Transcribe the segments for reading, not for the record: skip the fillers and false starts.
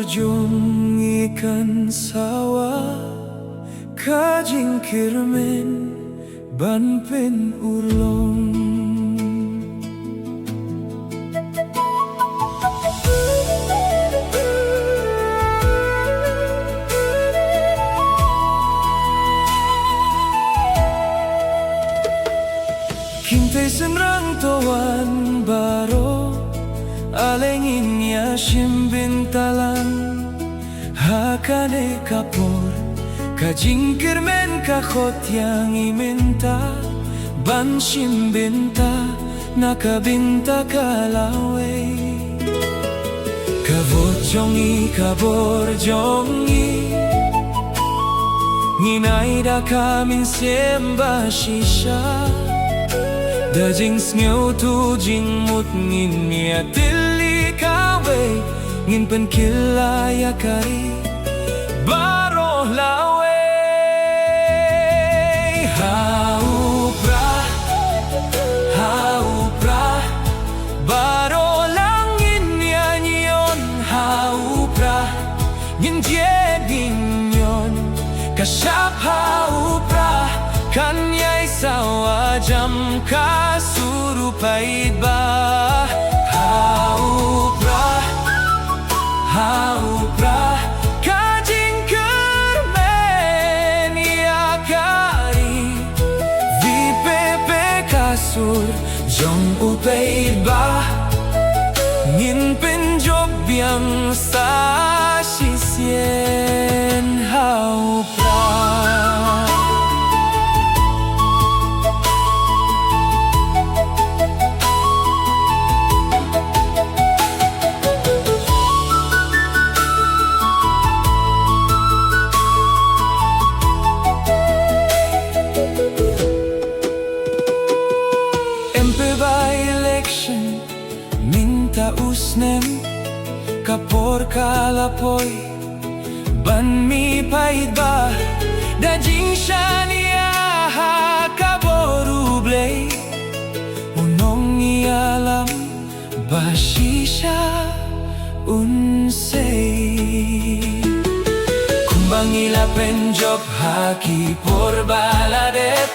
jong ikan sawa kajingkirmen banpen urlong Kintay senrang tawan baro alengin ya shimbintalan hakane kapor kajingkirmen kakot yang iminta ban shimbinta nakabinta kalawe kabot jongi kabor jongi nginay da kamin semba shisha Dajing sngew tu jing mut ngin niya tili kawe ngin pen kilaya kari baro lawe hau pra baro langin niya nyon hau pra ngin jeding nyon kasyap hau pra kanyay sawa jam kasurupait ba hau pra kajingkermen yakari vipepe kasur jong upait ba ngin penjob yang sa sisien hau pra minta usnem kapor kalapoy ban mi pait ba dajing shania kaborublay unong ialam bashisha unsay kumbang ila penjob haki por baladet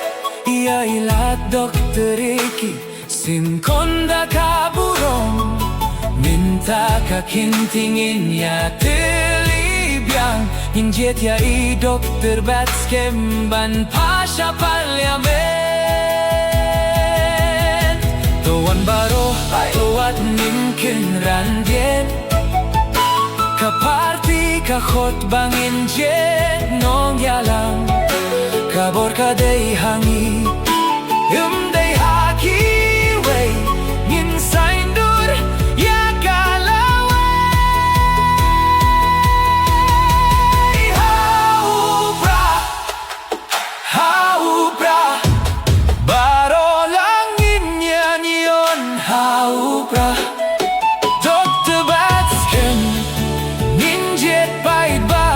ia ilat dokter iki sin konda kaburong minta kakintingin ya tilibyang injet ya i dokter batskem ban pasha parliament tuan baro tuat nimkin randien kaparti kakot bangin jet nong yalang kabor kadei hangi day haki ngin saindur ya kalawe hau pra baro langin nyanyon hau pra dokter batsken ninjet pait ba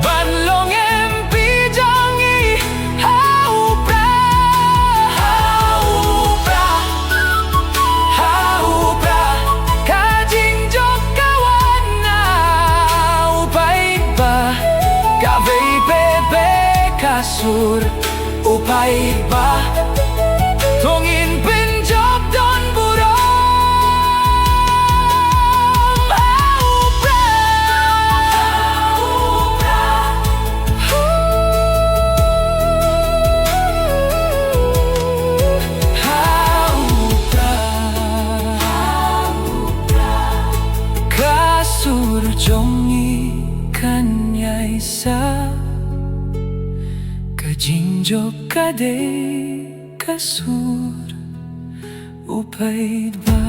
banlong empi jangi hau pra kajing jok kawan na upait ba kavei pepe kasur upait ba tongin penjob don burong hau pra kasur jongi kanyay sa kajingjob kade kasur upait ba